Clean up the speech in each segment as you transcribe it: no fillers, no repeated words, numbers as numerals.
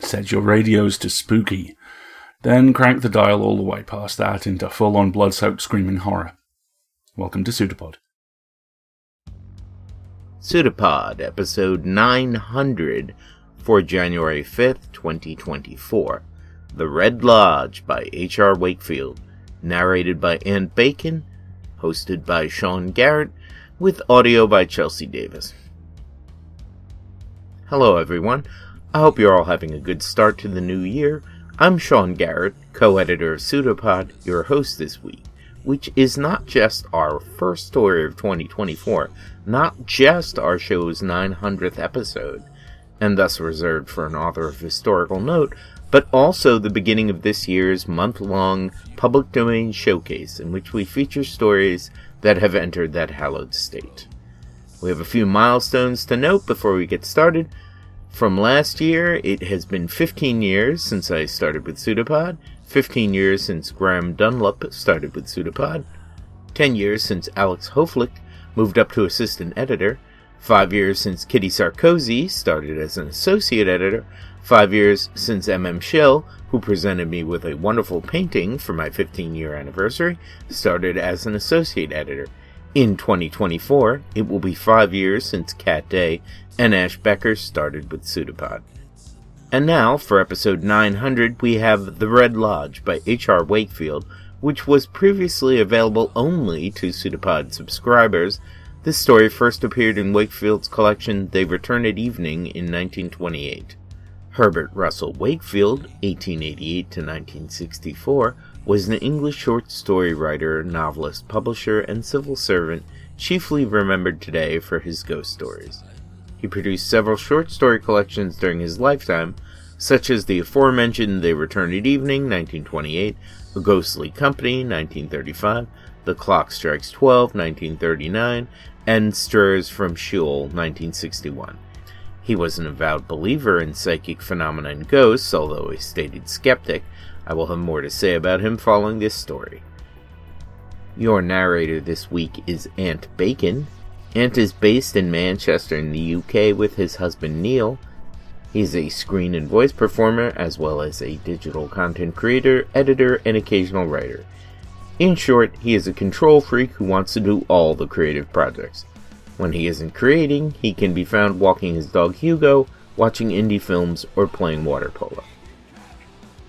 Set your radios to spooky. Then crank the dial all the way past that into full-on blood-soaked screaming horror. Welcome to PseudoPod. PseudoPod, episode 900 for January 5th, 2024. The Red Lodge by H.R. Wakefield. Narrated by Ant Bacon. Hosted by Sean Garrett. With audio by Chelsea Davis. Hello everyone. I hope you're all having a good start to the new year. I'm Sean Garrett, co-editor of PseudoPod, your host this week, which is not just our first story of 2024, not just our show's 900th episode, and thus reserved for an author of historical note, but also the beginning of this year's month-long public domain showcase in which we feature stories that have entered that hallowed state. We have a few milestones to note before we get started. From last year, it has been 15 years since I started with PseudoPod, 15 years since Graham Dunlop started with PseudoPod, 10 years since Alex Hoflick moved up to assistant editor, 5 years since Kitty Sarkozy started as an associate editor, 5 years since M.M. Shell, who presented me with a wonderful painting for my 15-year anniversary, started as an associate editor. In 2024, it will be 5 years since Kat Day and Ash Becker started with PseudoPod. And now, for episode 900, we have The Red Lodge by H.R. Wakefield, which was previously available only to PseudoPod subscribers. This story first appeared in Wakefield's collection They Return at Evening in 1928. Herbert Russell Wakefield, 1888 to 1964, was an English short story writer, novelist, publisher, and civil servant, chiefly remembered today for his ghost stories. He produced several short story collections during his lifetime, such as the aforementioned They Return at Evening, 1928, A Ghostly Company, 1935, The Clock Strikes 12, 1939, and Stirs from Sheol, 1961. He was an avowed believer in psychic phenomena and ghosts, although a stated skeptic. I will have more to say about him following this story. Your narrator this week is Ant Bacon. Ant is based in Manchester in the UK with his husband Neil. He is a screen and voice performer as well as a digital content creator, editor, and occasional writer. In short, he is a control freak who wants to do all the creative projects. When he isn't creating, he can be found walking his dog Hugo, watching indie films, or playing water polo.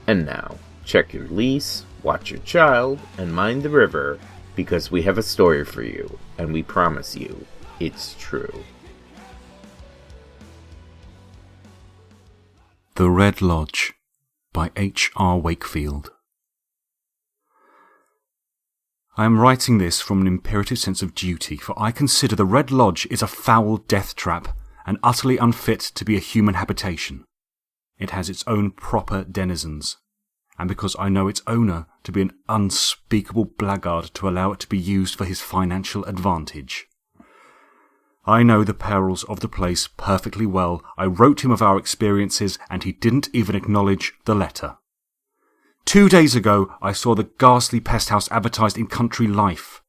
And now, check your lease, watch your child, and mind the river, because we have a story for you, and we promise you, it's true. The Red Lodge by H.R. Wakefield. I am writing this from an imperative sense of duty, for I consider the Red Lodge is a foul death trap and utterly unfit to be a human habitation. It has its own proper denizens, and because I know its owner to be an unspeakable blackguard to allow it to be used for his financial advantage. I know the perils of the place perfectly well. I wrote him of our experiences, and he didn't even acknowledge the letter. 2 days ago, I saw the ghastly pest house advertised in Country Life.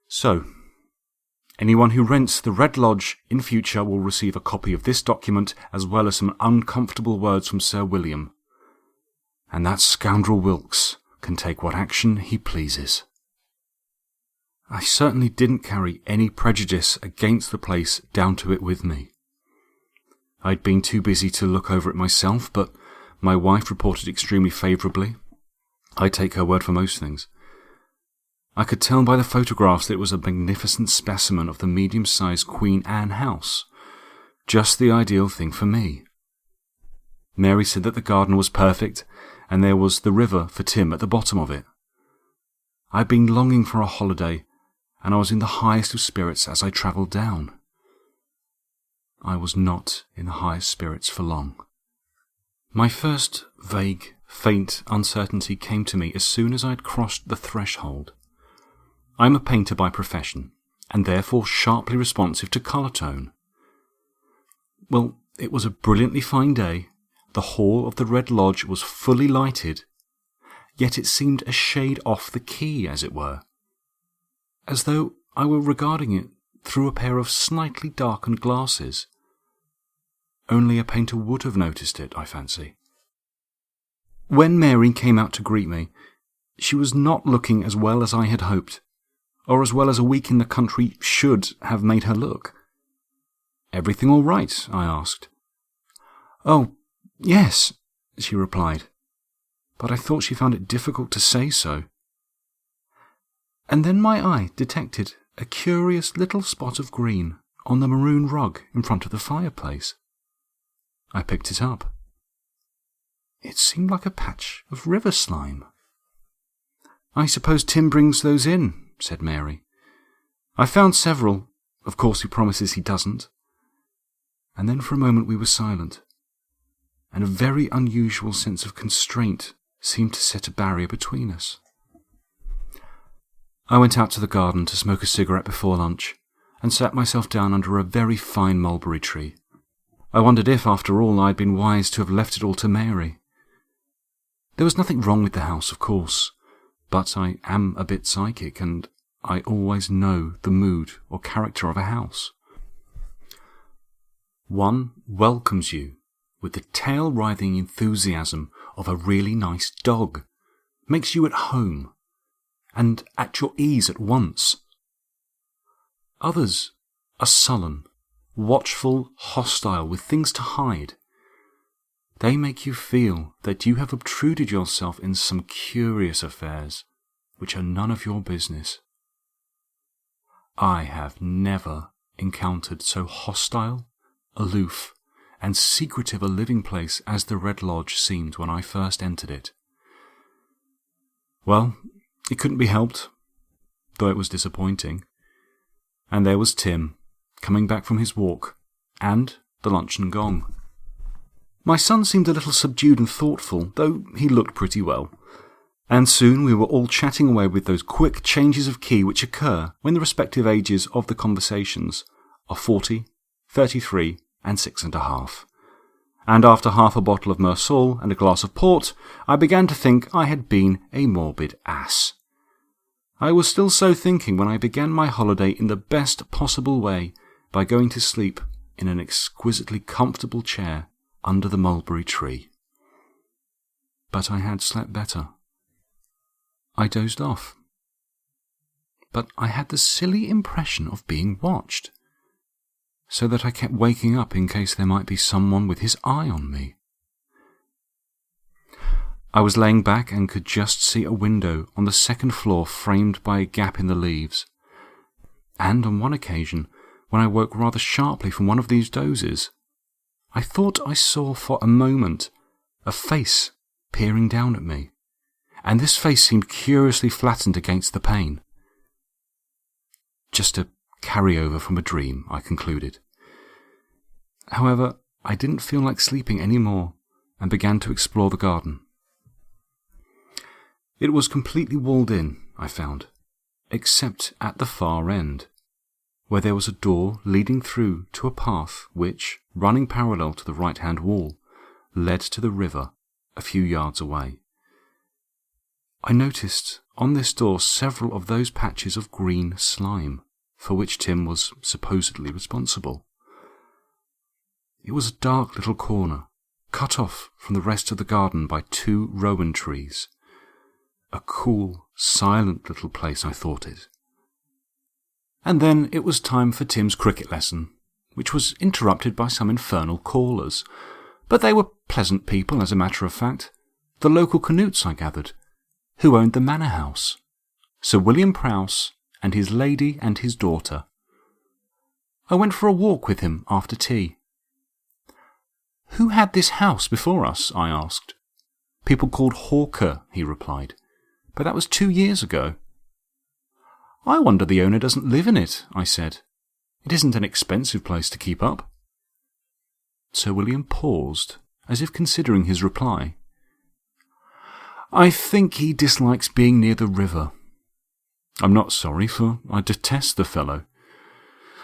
So, anyone who rents the Red Lodge in future will receive a copy of this document as well as some uncomfortable words from Sir William. And that scoundrel Wilkes can take what action he pleases. I certainly didn't carry any prejudice against the place down to it with me. I'd been too busy to look over it myself, but my wife reported extremely favourably. I take her word for most things. I could tell by the photographs that it was a magnificent specimen of the medium-sized Queen Anne house. Just the ideal thing for me. Mary said that the garden was perfect, and there was the river for Tim at the bottom of it. I'd been longing for a holiday, and I was in the highest of spirits as I travelled down. I was not in the highest spirits for long. My first vague, faint uncertainty came to me as soon as I had crossed the threshold. I am a painter by profession, and therefore sharply responsive to colour tone. Well, it was a brilliantly fine day. The hall of the Red Lodge was fully lighted, yet it seemed a shade off the key, as it were, as though I were regarding it through a pair of slightly darkened glasses. Only a painter would have noticed it, I fancy. When Mary came out to greet me, she was not looking as well as I had hoped, or as well as a week in the country should have made her look. "Everything all right?" I asked. "Oh, yes," she replied, but I thought she found it difficult to say so. And then my eye detected a curious little spot of green on the maroon rug in front of the fireplace. I picked it up. It seemed like a patch of river slime. "I suppose Tim brings those in," said Mary. "I found several. Of course he promises he doesn't." And then for a moment we were silent, and a very unusual sense of constraint seemed to set a barrier between us. I went out to the garden to smoke a cigarette before lunch, and sat myself down under a very fine mulberry tree. I wondered if, after all, I had been wise to have left it all to Mary. There was nothing wrong with the house, of course, but I am a bit psychic, and I always know the mood or character of a house. One welcomes you with the tail-writhing enthusiasm of a really nice dog, makes you at home, and at your ease at once. Others are sullen, watchful, hostile, with things to hide. They make you feel that you have obtruded yourself in some curious affairs which are none of your business. I have never encountered so hostile, aloof, and secretive a living place as the Red Lodge seemed when I first entered it. Well, it couldn't be helped, though it was disappointing. And there was Tim, coming back from his walk, and the luncheon gong. My son seemed a little subdued and thoughtful, though he looked pretty well. And soon we were all chatting away with those quick changes of key which occur when the respective ages of the conversations are 40, 33, and 6½. And after half a bottle of Mersol and a glass of port, I began to think I had been a morbid ass. I was still so thinking when I began my holiday in the best possible way by going to sleep in an exquisitely comfortable chair under the mulberry tree. But I had slept better. I dozed off. But I had the silly impression of being watched, so that I kept waking up in case there might be someone with his eye on me. I was laying back and could just see a window on the second floor framed by a gap in the leaves. And on one occasion, when I woke rather sharply from one of these dozes, I thought I saw for a moment a face peering down at me, and this face seemed curiously flattened against the pane. Just a carryover from a dream, I concluded. However, I didn't feel like sleeping any more, and began to explore the garden. It was completely walled in, I found, except at the far end, where there was a door leading through to a path which, running parallel to the right-hand wall, led to the river a few yards away. I noticed on this door several of those patches of green slime for which Tim was supposedly responsible. It was a dark little corner, cut off from the rest of the garden by 2 rowan trees. A cool, silent little place, I thought it. And then it was time for Tim's cricket lesson, which was interrupted by some infernal callers. But they were pleasant people, as a matter of fact. The local Canutes, I gathered, who owned the manor house. Sir William Prowse and his lady and his daughter. I went for a walk with him after tea. "Who had this house before us?" I asked. "People called Hawker," he replied. "But that was 2 years ago." "I wonder the owner doesn't live in it," I said. "It isn't an expensive place to keep up." Sir William paused, as if considering his reply. "I think he dislikes being near the river. I'm not sorry, for I detest the fellow.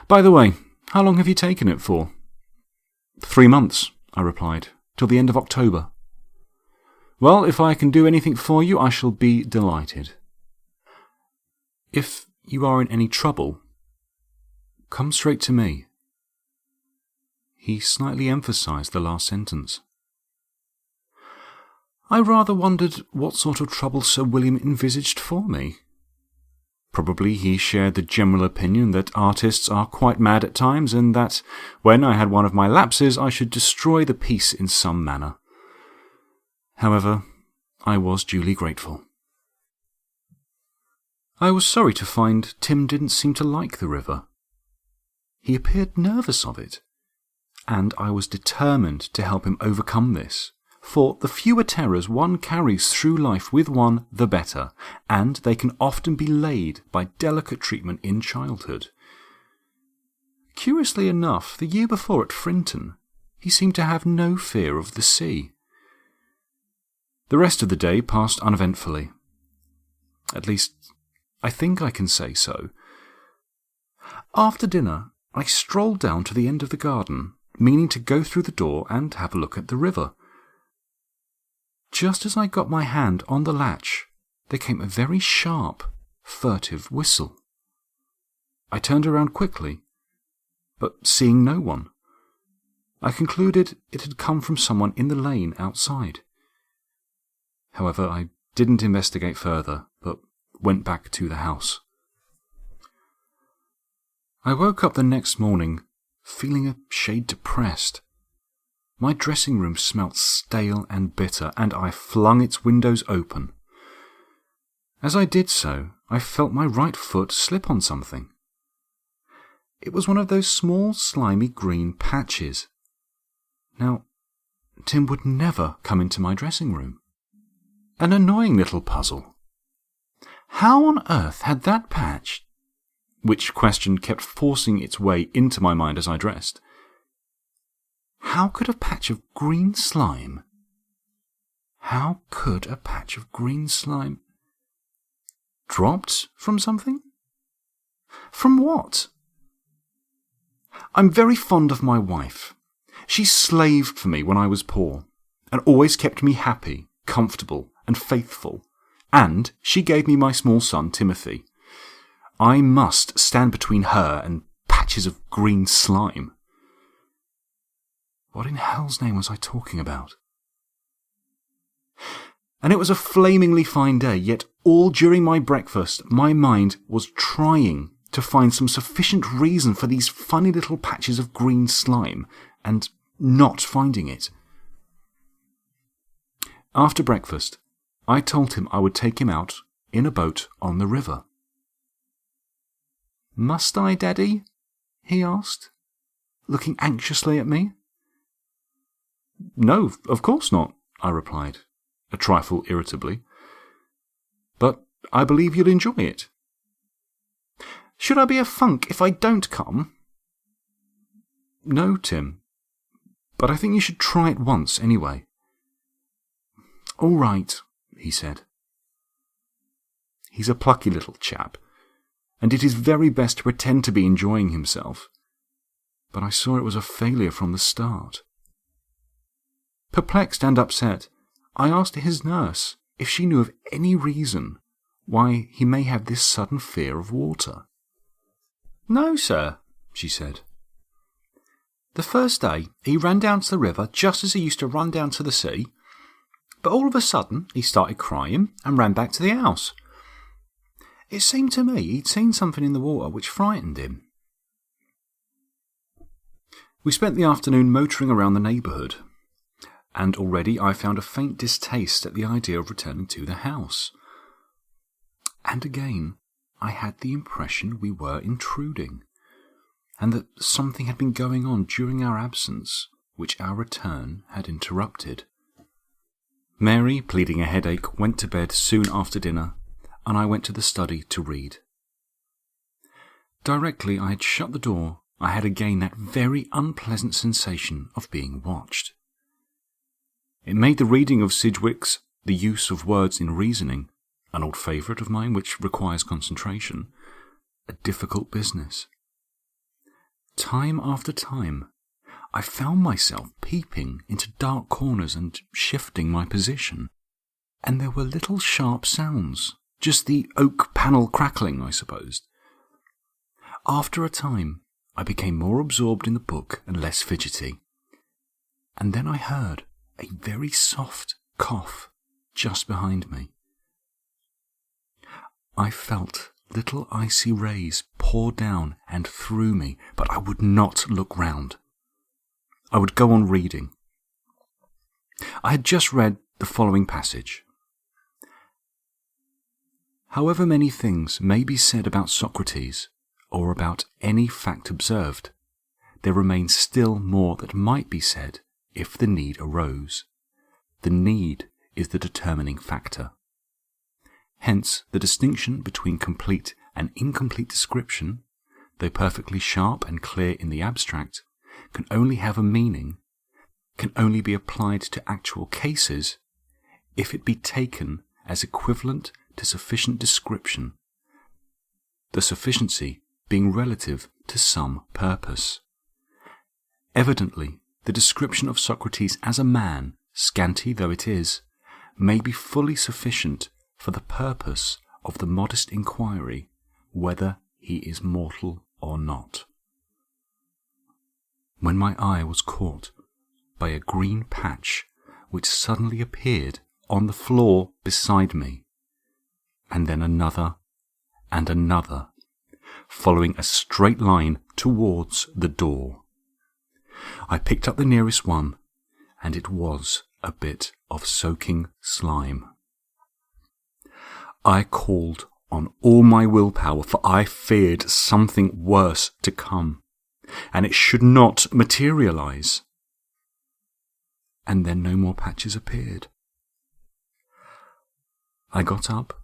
By the way, how long have you taken it for?" 3 months, I replied, till the end of October. "Well, if I can do anything for you, I shall be delighted. If you are in any trouble, come straight to me." He slightly emphasized the last sentence. I rather wondered what sort of trouble Sir William envisaged for me. Probably he shared the general opinion that artists are quite mad at times, and that when I had one of my lapses I should destroy the piece in some manner. However, I was duly grateful. I was sorry to find Tim didn't seem to like the river. He appeared nervous of it, and I was determined to help him overcome this, for the fewer terrors one carries through life with one, the better, and they can often be laid by delicate treatment in childhood. Curiously enough, the year before at Frinton, he seemed to have no fear of the sea. The rest of the day passed uneventfully. At least, I think I can say so. After dinner, I strolled down to the end of the garden, meaning to go through the door and have a look at the river. Just as I got my hand on the latch, there came a very sharp, furtive whistle. I turned around quickly, but seeing no one, I concluded it had come from someone in the lane outside. However, I didn't investigate further, but went back to the house. I woke up the next morning feeling a shade depressed. My dressing room smelt stale and bitter, and I flung its windows open. As I did so, I felt my right foot slip on something. It was one of those small, slimy green patches. Now, Tim would never come into my dressing room. An annoying little puzzle. How on earth had that patch, which question kept forcing its way into my mind as I dressed, how could a patch of green slime... dropped from something? From what? I'm very fond of my wife. She slaved for me when I was poor, and always kept me happy, comfortable, and faithful, and she gave me my small son Timothy. I must stand between her and patches of green slime. What in hell's name was I talking about? And it was a flamingly fine day, yet all during my breakfast my mind was trying to find some sufficient reason for these funny little patches of green slime, and not finding it. After breakfast, I told him I would take him out in a boat on the river. "Must I, Daddy?" he asked, looking anxiously at me. "No, of course not," I replied, a trifle irritably. "But I believe you'll enjoy it." "Should I be a funk if I don't come?" "No, Tim, but I think you should try it once anyway." "All right," he said. He's a plucky little chap, and did his very best to pretend to be enjoying himself, but I saw it was a failure from the start. Perplexed and upset, I asked his nurse if she knew of any reason why he may have this sudden fear of water. "No, sir," she said. "The first day he ran down to the river just as he used to run down to the sea, but all of a sudden he started crying and ran back to the house. It seemed to me he'd seen something in the water which frightened him." We spent the afternoon motoring around the neighbourhood, and already I found a faint distaste at the idea of returning to the house. And again, I had the impression we were intruding, and that something had been going on during our absence, which our return had interrupted. Mary, pleading a headache, went to bed soon after dinner, and I went to the study to read. Directly I had shut the door, I had again that very unpleasant sensation of being watched. It made the reading of Sidgwick's The Use of Words in Reasoning, an old favourite of mine which requires concentration, a difficult business. Time after time, I found myself peeping into dark corners and shifting my position, and there were little sharp sounds, just the oak panel crackling, I supposed. After a time, I became more absorbed in the book and less fidgety, and then I heard a very soft cough just behind me. I felt little icy rays pour down and through me, but I would not look round. I would go on reading. I had just read the following passage. However many things may be said about Socrates, or about any fact observed, there remains still more that might be said if the need arose. The need is the determining factor. Hence, the distinction between complete and incomplete description, though perfectly sharp and clear in the abstract, can only have a meaning, can only be applied to actual cases, if it be taken as equivalent to sufficient description, the sufficiency being relative to some purpose. Evidently, the description of Socrates as a man, scanty though it is, may be fully sufficient for the purpose of the modest inquiry whether he is mortal or not. When my eye was caught by a green patch which suddenly appeared on the floor beside me, and then another and another, following a straight line towards the door. I picked up the nearest one, and it was a bit of soaking slime. I called on all my willpower, for I feared something worse to come, and it should not materialize. And then no more patches appeared. I got up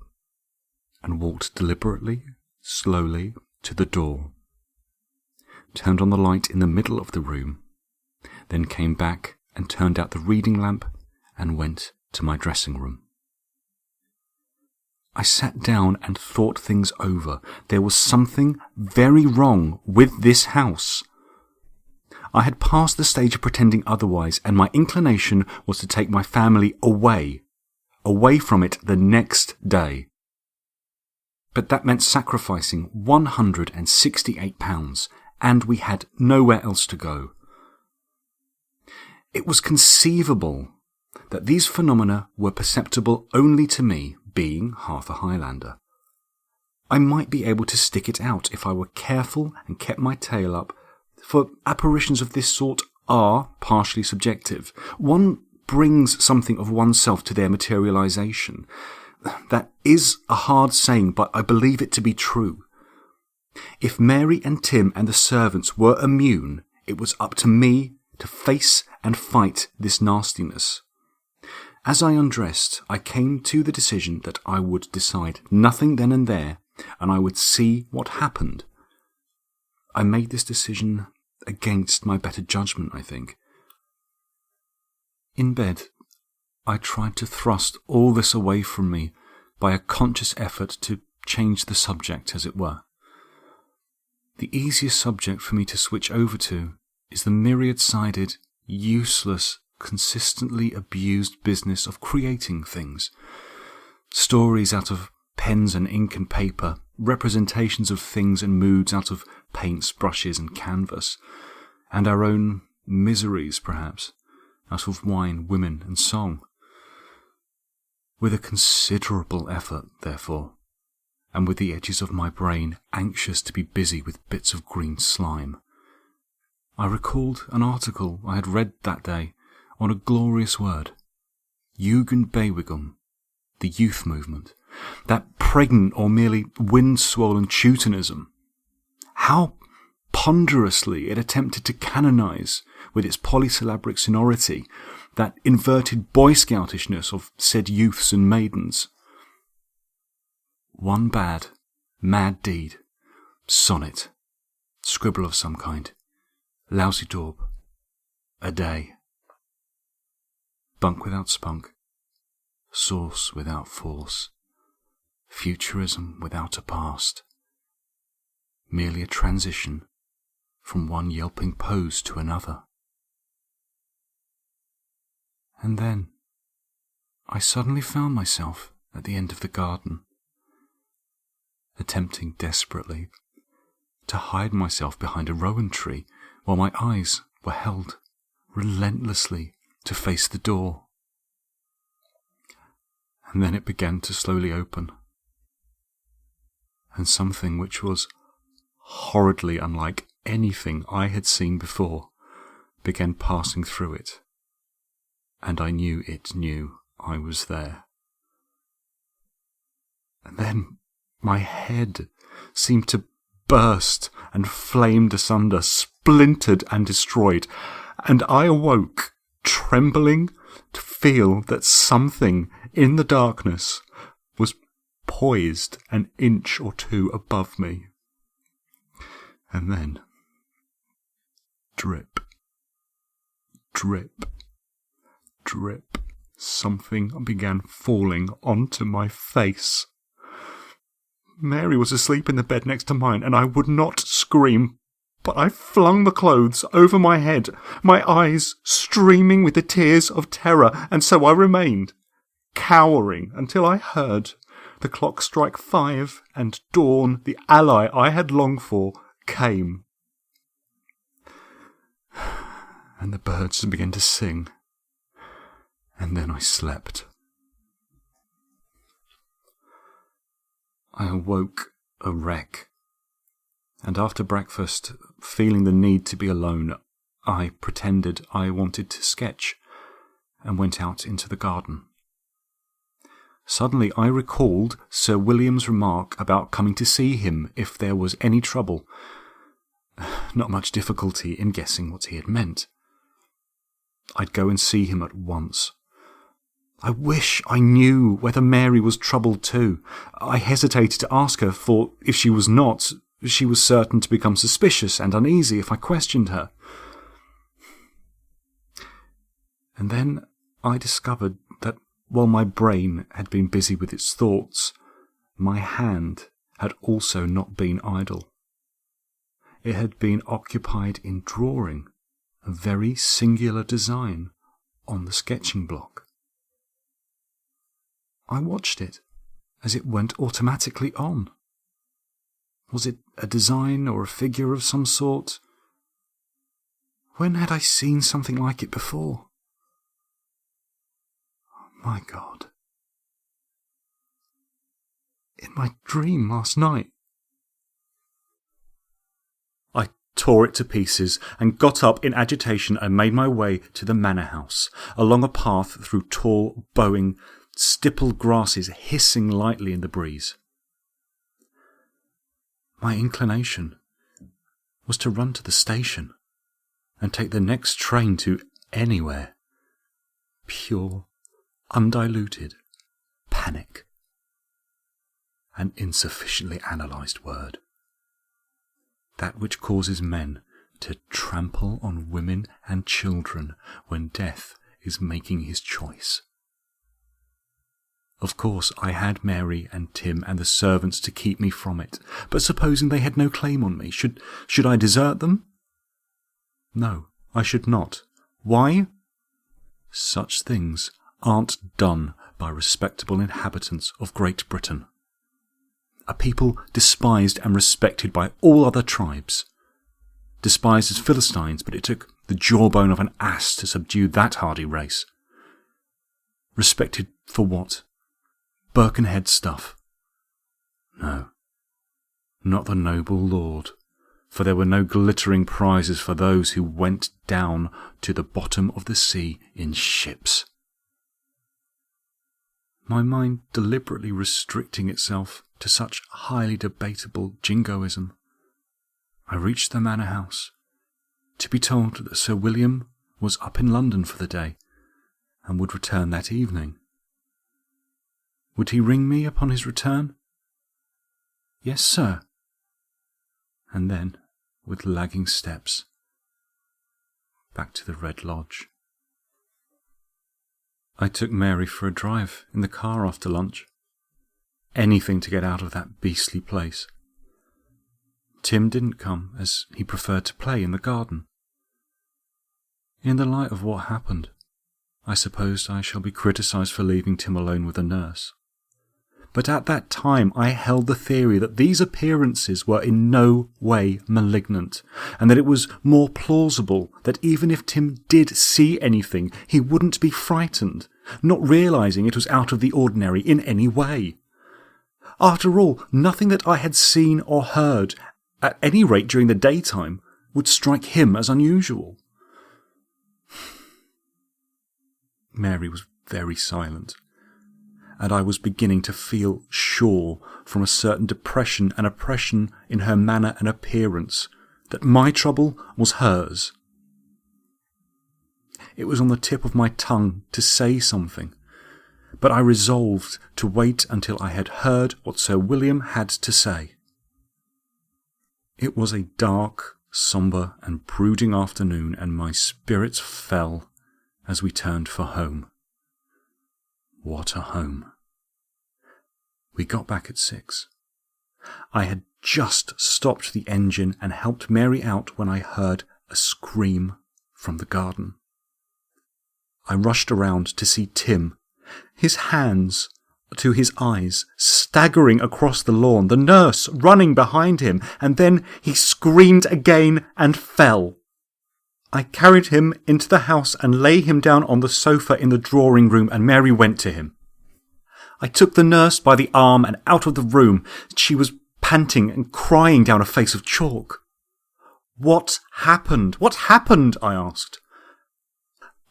and walked deliberately, slowly, to the door, turned on the light in the middle of the room, then came back and turned out the reading lamp and went to my dressing room. I sat down and thought things over. There was something very wrong with this house. I had passed the stage of pretending otherwise, and my inclination was to take my family away from it the next day. But that meant sacrificing £168, and we had nowhere else to go. It was conceivable that these phenomena were perceptible only to me, being half a Highlander. I might be able to stick it out if I were careful and kept my tail up, for apparitions of this sort are partially subjective. One brings something of oneself to their materialization. That is a hard saying, but I believe it to be true. If Mary and Tim and the servants were immune, it was up to me to face and fight this nastiness. As I undressed, I came to the decision that I would decide nothing then and there, and I would see what happened. I made this decision against my better judgment, I think. In bed, I tried to thrust all this away from me by a conscious effort to change the subject, as it were. The easiest subject for me to switch over to is the myriad-sided, useless, consistently abused business of creating things. Stories out of pens and ink and paper, representations of things and moods out of paints, brushes and canvas, and our own miseries, perhaps, out of wine, women and song. With a considerable effort, therefore, and with the edges of my brain anxious to be busy with bits of green slime, I recalled an article I had read that day on a glorious word, Jugendbewegung, the youth movement, that pregnant or merely wind-swollen Teutonism. How ponderously it attempted to canonize, with its polysyllabic sonority, that inverted Boy Scoutishness of said youths and maidens. One bad, mad deed, sonnet, scribble of some kind, lousy daub, a day. Bunk without spunk, source without force, futurism without a past, merely a transition from one yelping pose to another. And then I suddenly found myself at the end of the garden, attempting desperately to hide myself behind a rowan tree while my eyes were held relentlessly to face the door. and then it began to slowly open, and something which was horridly unlike anything I had seen before began passing through it, and I knew it knew I was there. And then my head seemed to burst and flamed asunder, splintered and destroyed, and I awoke, trembling, to feel that something in the darkness was poised an inch or two above me. And then, drip, drip, drip, something began falling onto my face. Mary was asleep in the bed next to mine, and I would not scream, but I flung the clothes over my head, my eyes streaming with the tears of terror, and so I remained, cowering, until I heard the clock strike 5, and dawn, the ally I had longed for, came. And the birds began to sing, and then I slept. I awoke a wreck, and after breakfast, feeling the need to be alone, I pretended I wanted to sketch and went out into the garden. Suddenly I recalled Sir William's remark about coming to see him if there was any trouble. Not much difficulty in guessing what he had meant. I'd go and see him at once. I wish I knew whether Mary was troubled too. I hesitated to ask her, for if she was not, she was certain to become suspicious and uneasy if I questioned her. And then I discovered that while my brain had been busy with its thoughts, my hand had also not been idle. It had been occupied in drawing a very singular design on the sketching block. I watched it as it went automatically on. Was it a design or a figure of some sort? When had I seen something like it before? Oh, my God. In my dream last night. I tore it to pieces and got up in agitation and made my way to the manor house, along a path through tall, bowing, stippled grasses hissing lightly in the breeze. My inclination was to run to the station and take the next train to anywhere. Pure, undiluted panic. An insufficiently analysed word. That which causes men to trample on women and children when death is making his choice. Of course, I had Mary and Tim and the servants to keep me from it, but supposing they had no claim on me, should I desert them? No, I should not. Why? Such things aren't done by respectable inhabitants of Great Britain. A people despised and respected by all other tribes. Despised as Philistines, but it took the jawbone of an ass to subdue that hardy race. Respected for what? Birkenhead stuff? No, not the noble lord, for there were no glittering prizes for those who went down to the bottom of the sea in ships. My mind deliberately restricting itself to such highly debatable jingoism, I reached the manor house, to be told that Sir William was up in London for the day, and would return that evening. Would he ring me upon his return? Yes, sir. And then, with lagging steps, back to the Red Lodge. I took Mary for a drive in the car after lunch. Anything to get out of that beastly place. Tim didn't come, as he preferred to play in the garden. In the light of what happened, I suppose I shall be criticised for leaving Tim alone with the nurse. But at that time I held the theory that these appearances were in no way malignant, and that it was more plausible that even if Tim did see anything, he wouldn't be frightened, not realizing it was out of the ordinary in any way. After all, nothing that I had seen or heard, at any rate during the daytime, would strike him as unusual. Mary was very silent, and I was beginning to feel sure, from a certain depression and oppression in her manner and appearance, that my trouble was hers. It was on the tip of my tongue to say something, but I resolved to wait until I had heard what Sir William had to say. It was a dark, sombre and brooding afternoon, and my spirits fell as we turned for home. What a home! We got back at 6. I had just stopped the engine and helped Mary out when I heard a scream from the garden. I rushed around to see Tim, his hands to his eyes, staggering across the lawn, the nurse running behind him, and then he screamed again and fell. I carried him into the house and lay him down on the sofa in the drawing room, and Mary went to him. I took the nurse by the arm and out of the room. She was panting and crying down a face of chalk. "What happened? What happened?" I asked.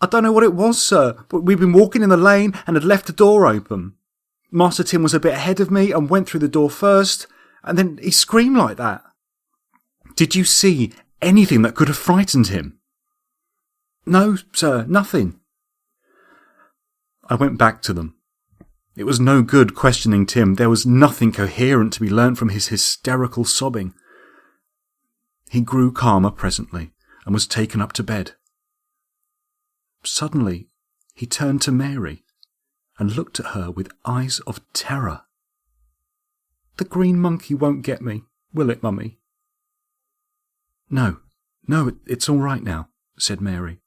"I don't know what it was, sir, but we'd been walking in the lane and had left the door open. Master Tim was a bit ahead of me and went through the door first, and then he screamed like that." "Did you see anything that could have frightened him?" "No, sir, nothing." I went back to them. It was no good questioning Tim. There was nothing coherent to be learnt from his hysterical sobbing. He grew calmer presently and was taken up to bed. Suddenly, he turned to Mary and looked at her with eyes of terror. "The green monkey won't get me, will it, Mummy?" No, it's all right now," said Mary.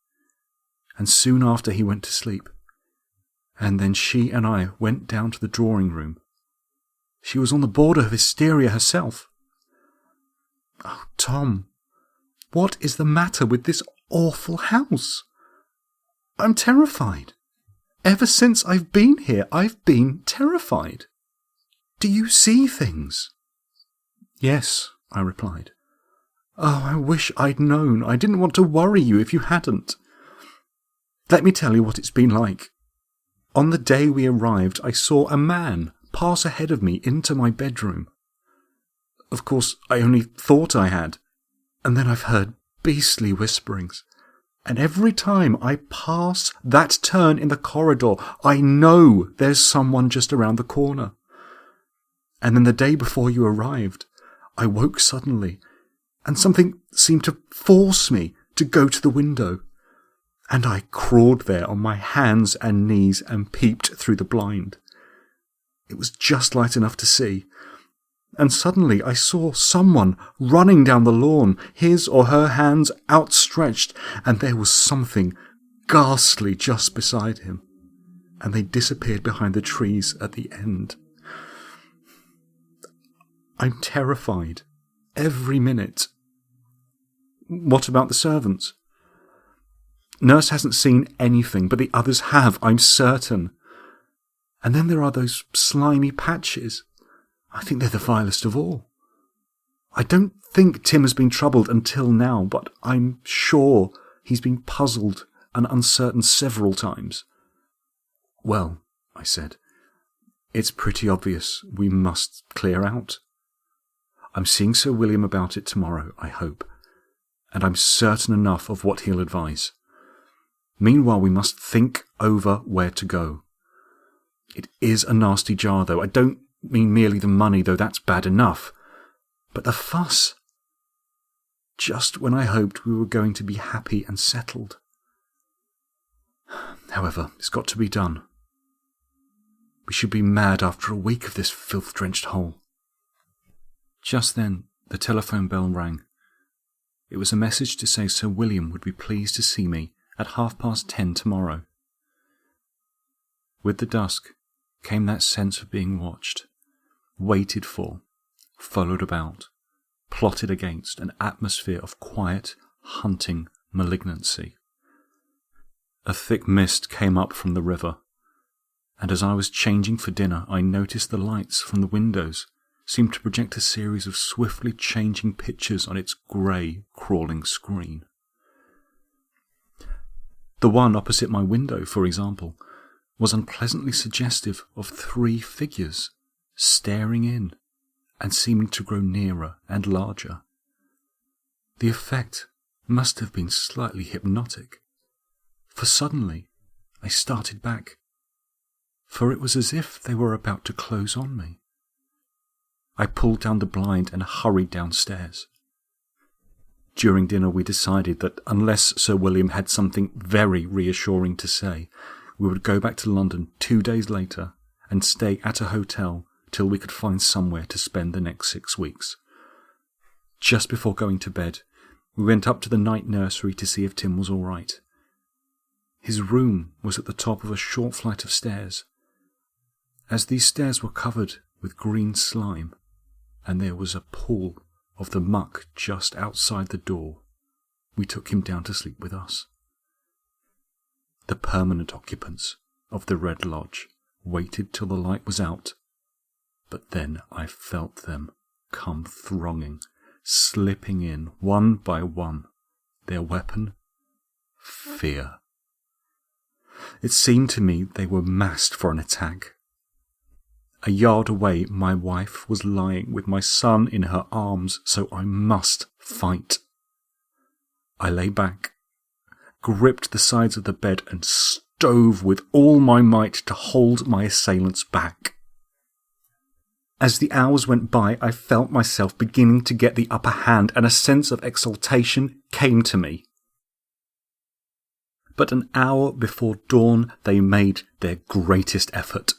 And soon after he went to sleep. And then she and I went down to the drawing room. She was on the border of hysteria herself. "Oh, Tom, what is the matter with this awful house? I'm terrified. Ever since I've been here, I've been terrified. Do you see things?" "Yes," I replied. "Oh, I wish I'd known. I didn't want to worry you if you hadn't. Let me tell you what it's been like. On the day we arrived, I saw a man pass ahead of me into my bedroom. Of course, I only thought I had, and then I've heard beastly whisperings. And every time I pass that turn in the corridor, I know there's someone just around the corner. And then the day before you arrived, I woke suddenly, and something seemed to force me to go to the window. And I crawled there on my hands and knees and peeped through the blind. It was just light enough to see. And suddenly I saw someone running down the lawn, his or her hands outstretched, and there was something ghastly just beside him. And they disappeared behind the trees at the end. I'm terrified every minute." "What about the servants?" "Nurse hasn't seen anything, but the others have, I'm certain. And then there are those slimy patches. I think they're the vilest of all. I don't think Tim has been troubled until now, but I'm sure he's been puzzled and uncertain several times." "Well," I said, "it's pretty obvious we must clear out. I'm seeing Sir William about it tomorrow, I hope, and I'm certain enough of what he'll advise. Meanwhile, we must think over where to go. It is a nasty jar, though. I don't mean merely the money, though that's bad enough, but the fuss. Just when I hoped we were going to be happy and settled. However, it's got to be done. We should be mad after a week of this filth-drenched hole." Just then, the telephone bell rang. It was a message to say Sir William would be pleased to see me at 10:30 tomorrow. With the dusk, came that sense of being watched, waited for, followed about, plotted against an atmosphere of quiet, hunting malignancy. A thick mist came up from the river, and as I was changing for dinner, I noticed the lights from the windows seemed to project a series of swiftly changing pictures on its grey, crawling screen. The one opposite my window, for example, was unpleasantly suggestive of 3 figures staring in and seeming to grow nearer and larger. The effect must have been slightly hypnotic, for suddenly I started back, for it was as if they were about to close on me. I pulled down the blind and hurried downstairs. During dinner we decided that unless Sir William had something very reassuring to say, we would go back to London 2 days later and stay at a hotel till we could find somewhere to spend the next 6 weeks. Just before going to bed, we went up to the night nursery to see if Tim was all right. His room was at the top of a short flight of stairs. As these stairs were covered with green slime, and there was a pool of the muck just outside the door, we took him down to sleep with us. The permanent occupants of the Red Lodge waited till the light was out, but then I felt them come thronging, slipping in one by one, their weapon, fear. It seemed to me they were massed for an attack. A yard away, my wife was lying with my son in her arms, so I must fight. I lay back, gripped the sides of the bed and stove with all my might to hold my assailants back. As the hours went by, I felt myself beginning to get the upper hand, and a sense of exultation came to me. But an hour before dawn, they made their greatest effort.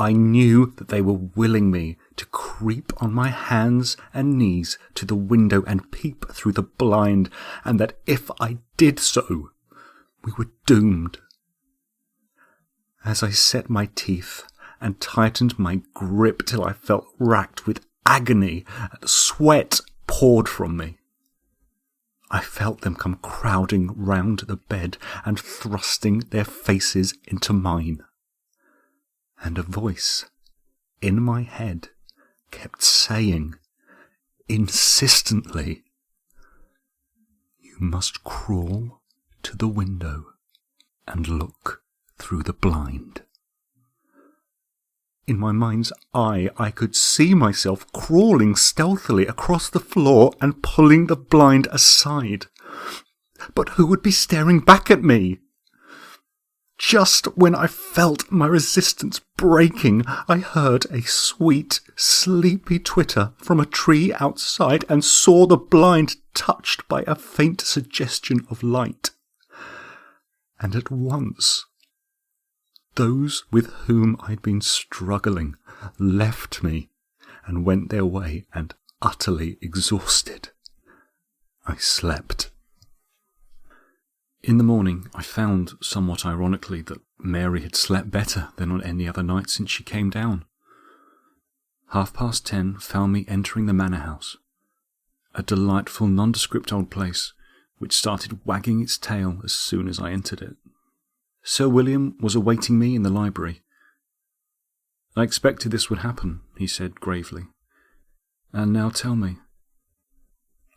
I knew that they were willing me to creep on my hands and knees to the window and peep through the blind, and that if I did so, we were doomed. As I set my teeth and tightened my grip till I felt racked with agony and sweat poured from me, I felt them come crowding round the bed and thrusting their faces into mine. And a voice in my head kept saying, insistently, "You must crawl to the window and look through the blind." In my mind's eye, I could see myself crawling stealthily across the floor and pulling the blind aside. But who would be staring back at me? Just when I felt my resistance breaking, I heard a sweet, sleepy twitter from a tree outside and saw the blind touched by a faint suggestion of light. And at once, those with whom I'd been struggling left me and went their way, and utterly exhausted, I slept. In the morning, I found, somewhat ironically, that Mary had slept better than on any other night since she came down. 10:30 found me entering the manor house, a delightful nondescript old place which started wagging its tail as soon as I entered it. Sir William was awaiting me in the library. "I expected this would happen," he said gravely. "And now tell me."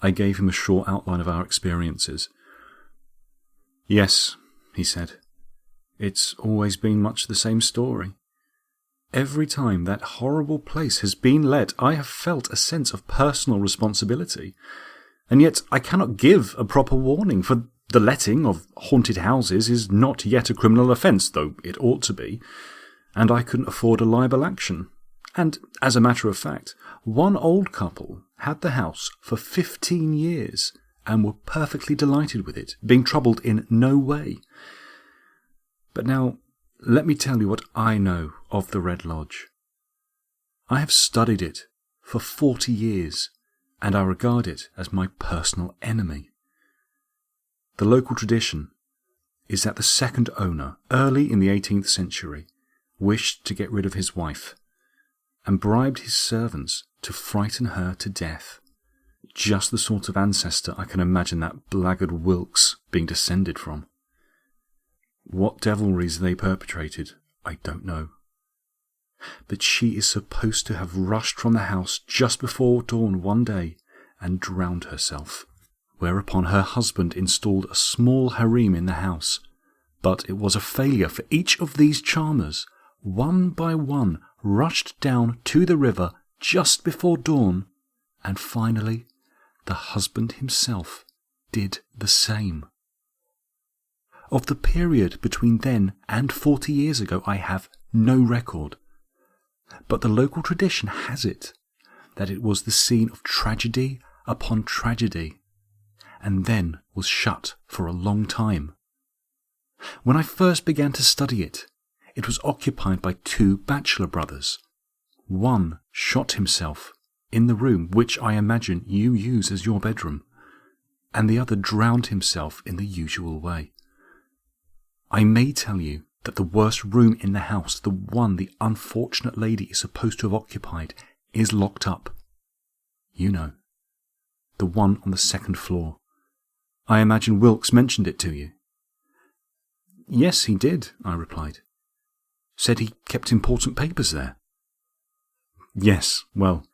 I gave him a short outline of our experiences. "Yes," he said, "it's always been much the same story. Every time that horrible place has been let, I have felt a sense of personal responsibility. And yet I cannot give a proper warning, for the letting of haunted houses is not yet a criminal offence, though it ought to be, and I couldn't afford a libel action. And, as a matter of fact, one old couple had the house for 15 years, and were perfectly delighted with it, being troubled in no way. But now, let me tell you what I know of the Red Lodge. I have studied it for 40 years, and I regard it as my personal enemy. The local tradition is that the second owner, early in the 18th century, wished to get rid of his wife, and bribed his servants to frighten her to death. Just the sort of ancestor I can imagine that blackguard Wilkes being descended from. What devilries they perpetrated, I don't know. But she is supposed to have rushed from the house just before dawn one day and drowned herself, whereupon her husband installed a small harem in the house. But it was a failure, for each of these charmers, one by one, rushed down to the river just before dawn, and finally the husband himself did the same. Of the period between then and 40 years ago I have no record, but the local tradition has it that it was the scene of tragedy upon tragedy, and then was shut for a long time. When I first began to study it, it was occupied by 2 bachelor brothers. One shot himself in the room which I imagine you use as your bedroom, and the other drowned himself in the usual way. I may tell you that the worst room in the house, the one the unfortunate lady is supposed to have occupied, is locked up. You know, the one on the 2nd floor. I imagine Wilkes mentioned it to you. Yes, he did, I replied. Said he kept important papers there. Yes, well,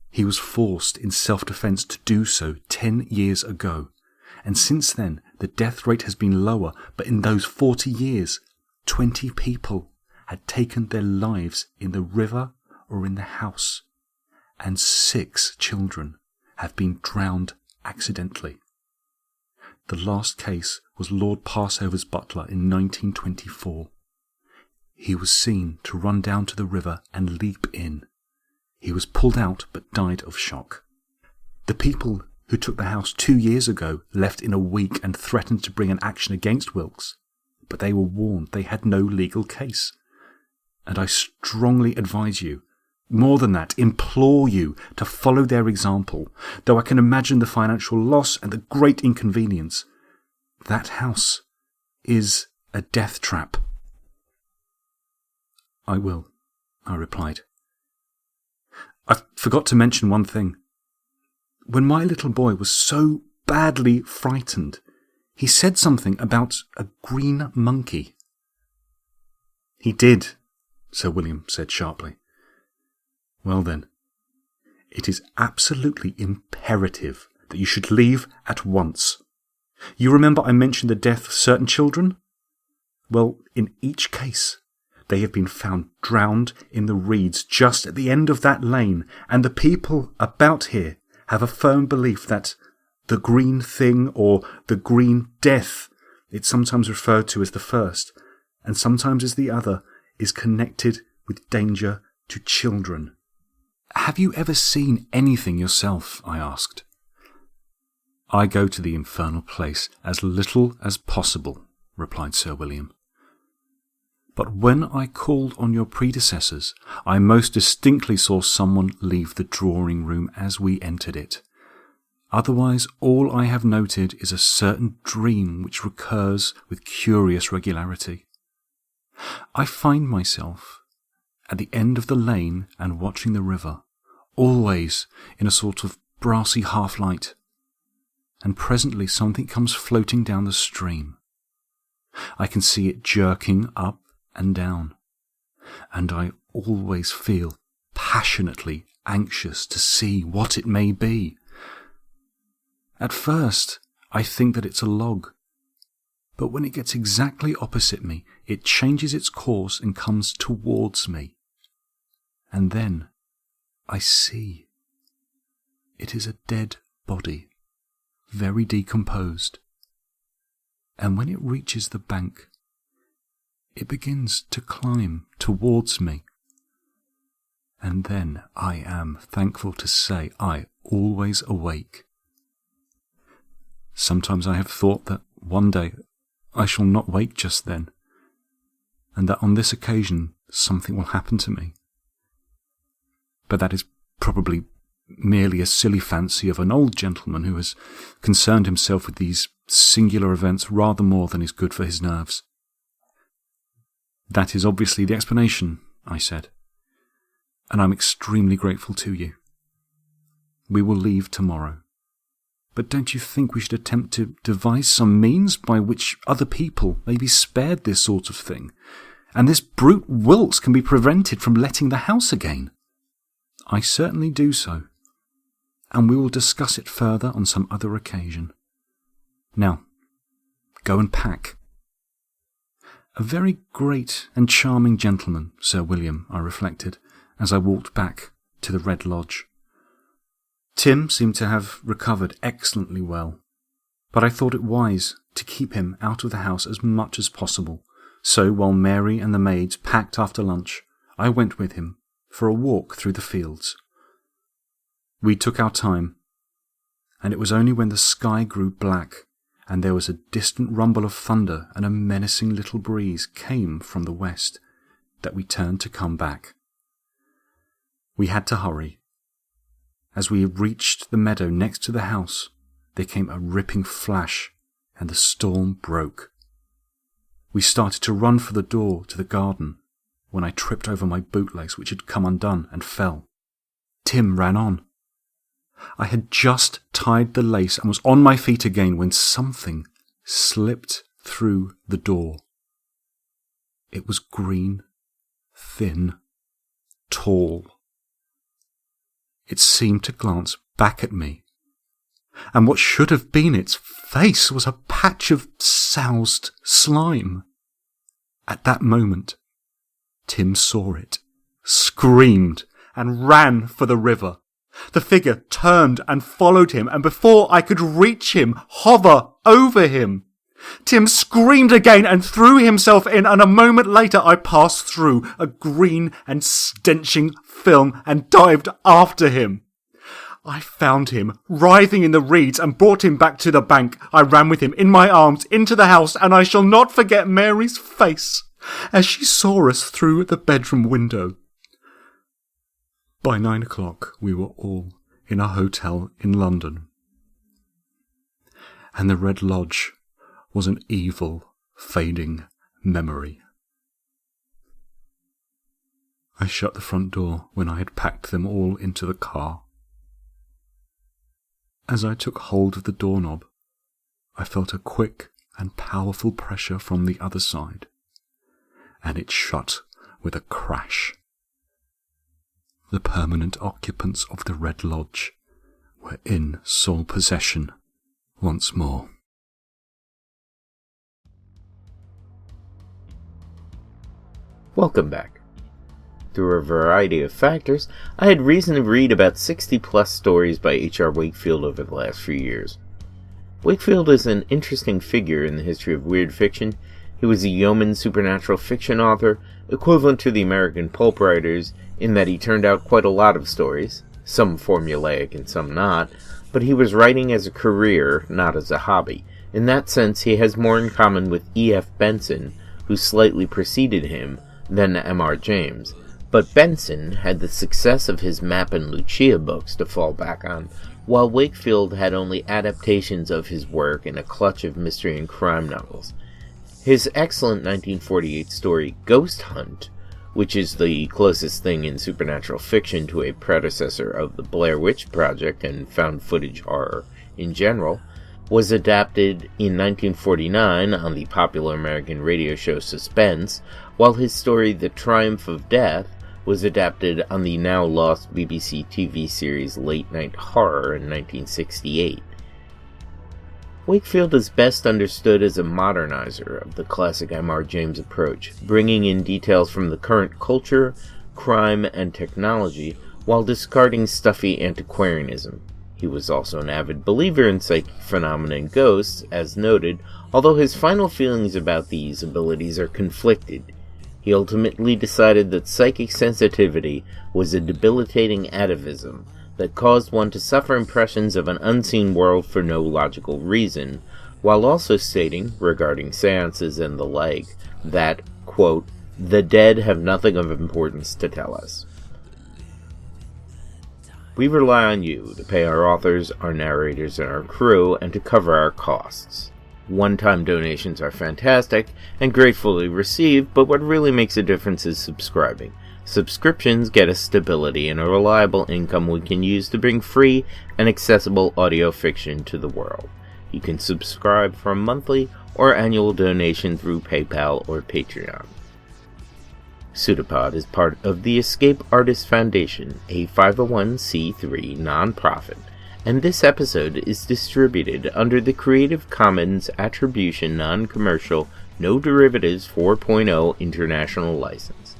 he was forced in self-defence to do so 10 years ago, and since then the death rate has been lower, but in those 40 years, 20 people had taken their lives in the river or in the house, and 6 children have been drowned accidentally. The last case was Lord Passover's butler in 1924. He was seen to run down to the river and leap in. He was pulled out but died of shock. The people who took the house 2 years ago left in a week and threatened to bring an action against Wilkes, but they were warned they had no legal case. And I strongly advise you, more than that, implore you to follow their example, though I can imagine the financial loss and the great inconvenience. That house is a death trap. I will, I replied. I forgot to mention one thing. When my little boy was so badly frightened, he said something about a green monkey. He did, Sir William said sharply. Well then, it is absolutely imperative that you should leave at once. You remember I mentioned the death of certain children? Well, in each case, they have been found drowned in the reeds just at the end of that lane, and the people about here have a firm belief that the green thing, or the green death, it's sometimes referred to as the first, and sometimes as the other, is connected with danger to children. Have you ever seen anything yourself? I asked. I go to the infernal place as little as possible, replied Sir William. But when I called on your predecessors, I most distinctly saw someone leave the drawing room as we entered it. Otherwise, all I have noted is a certain dream which recurs with curious regularity. I find myself at the end of the lane and watching the river, always in a sort of brassy half-light, and presently something comes floating down the stream. I can see it jerking up and down, and I always feel passionately anxious to see what it may be. At first, I think that it's a log, but when it gets exactly opposite me, it changes its course and comes towards me. And then I see. It is a dead body, very decomposed. And when it reaches the bank, it begins to climb towards me. And then I am thankful to say I always awake. Sometimes I have thought that one day I shall not wake just then, and that on this occasion something will happen to me. But that is probably merely a silly fancy of an old gentleman who has concerned himself with these singular events rather more than is good for his nerves. That is obviously the explanation, I said, and I'm extremely grateful to you. We will leave tomorrow. But don't you think we should attempt to devise some means by which other people may be spared this sort of thing, and this brute Wilkes can be prevented from letting the house again? I certainly do so, and we will discuss it further on some other occasion. Now, go and pack. A very great and charming gentleman, Sir William, I reflected, as I walked back to the Red Lodge. Tim seemed to have recovered excellently well, but I thought it wise to keep him out of the house as much as possible, so while Mary and the maids packed after lunch, I went with him for a walk through the fields. We took our time, and it was only when the sky grew black and there was a distant rumble of thunder and a menacing little breeze came from the west that we turned to come back. We had to hurry. As we reached the meadow next to the house, there came a ripping flash, and the storm broke. We started to run for the door to the garden, when I tripped over my bootlace, which had come undone, and fell. Tim ran on. I had just tied the lace and was on my feet again when something slipped through the door. It was green, thin, tall. It seemed to glance back at me, and what should have been its face was a patch of soused slime. At that moment, Tim saw it, screamed, and ran for the river. The figure turned and followed him, and before I could reach him, hover over him, Tim screamed again and threw himself in, and a moment later I passed through a green and stenching film and dived after him. I found him, writhing in the reeds, and brought him back to the bank. I ran with him in my arms into the house, and I shall not forget Mary's face as she saw us through the bedroom window. By 9 o'clock we were all in a hotel in London, and the Red Lodge was an evil, fading memory. I shut the front door when I had packed them all into the car. As I took hold of the doorknob, I felt a quick and powerful pressure from the other side, and it shut with a crash. The permanent occupants of the Red Lodge were in sole possession once more. Welcome back. Through a variety of factors, I had reason to read about 60-plus stories by H.R. Wakefield over the last few years. Wakefield is an interesting figure in the history of weird fiction. He was a yeoman supernatural fiction author, equivalent to the American pulp writers, in that he turned out quite a lot of stories, some formulaic and some not, but he was writing as a career, not as a hobby. In that sense, he has more in common with E.F. Benson, who slightly preceded him, than M.R. James. But Benson had the success of his Map and Lucia books to fall back on, while Wakefield had only adaptations of his work and a clutch of mystery and crime novels. His excellent 1948 story Ghost Hunt, which is the closest thing in supernatural fiction to a predecessor of the Blair Witch Project and found footage horror in general, was adapted in 1949 on the popular American radio show Suspense, while his story The Triumph of Death was adapted on the now-lost BBC TV series Late Night Horror in 1968. Wakefield is best understood as a modernizer of the classic M.R. James approach, bringing in details from the current culture, crime, and technology, while discarding stuffy antiquarianism. He was also an avid believer in psychic phenomena and ghosts, as noted, although his final feelings about these abilities are conflicted. He ultimately decided that psychic sensitivity was a debilitating atavism that caused one to suffer impressions of an unseen world for no logical reason, while also stating, regarding seances and the like, that, quote, "the dead have nothing of importance to tell us." We rely on you to pay our authors, our narrators, and our crew, and to cover our costs. One-time donations are fantastic and gratefully received, but what really makes a difference is subscribing. Subscriptions get us stability and a reliable income we can use to bring free and accessible audio fiction to the world. You can subscribe for a monthly or annual donation through PayPal or Patreon. PseudoPod is part of the Escape Artists Foundation, a 501c3 nonprofit, and this episode is distributed under the Creative Commons Attribution Non-Commercial No Derivatives 4.0 International License.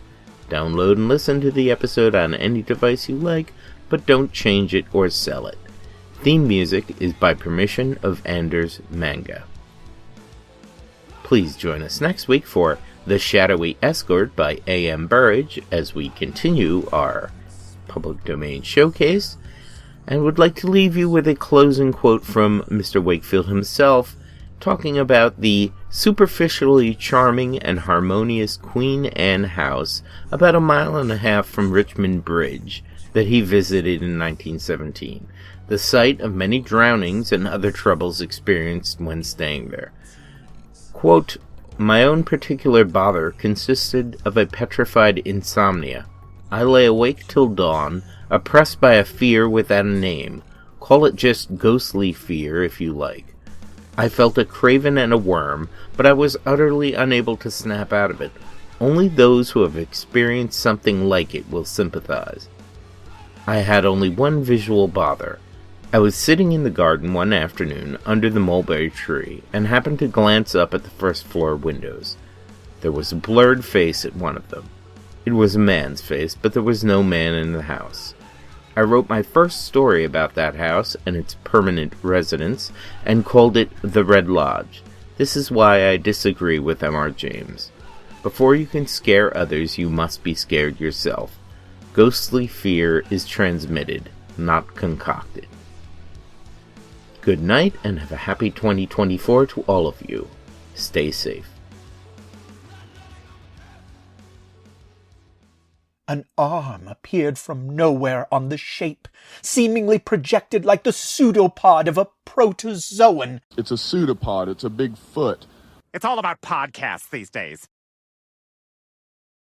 Download and listen to the episode on any device you like, but don't change it or sell it. Theme music is by permission of Anders Manga. Please join us next week for The Shadowy Escort by A.M. Burridge as we continue our public domain showcase, and would like to leave you with a closing quote from Mr. Wakefield himself, talking about the superficially charming and harmonious Queen Anne house about 1.5 miles from Richmond Bridge that he visited in 1917, the site of many drownings and other troubles experienced when staying there. Quote, "My own particular bother consisted of a petrified insomnia. I lay awake till dawn, oppressed by a fear without a name. Call it just ghostly fear, if you like. I felt a craven and a worm, but I was utterly unable to snap out of it. Only those who have experienced something like it will sympathize. I had only one visual bother. I was sitting in the garden one afternoon under the mulberry tree, and happened to glance up at the first floor windows. There was a blurred face at one of them. It was a man's face, but there was no man in the house. I wrote my first story about that house and its permanent residents, and called it The Red Lodge. This is why I disagree with M.R. James. Before you can scare others, you must be scared yourself. Ghostly fear is transmitted, not concocted." Good night, and have a happy 2024 to all of you. Stay safe. An arm appeared from nowhere on the shape, seemingly projected like the pseudopod of a protozoan. It's a pseudopod. It's a big foot. It's all about podcasts these days.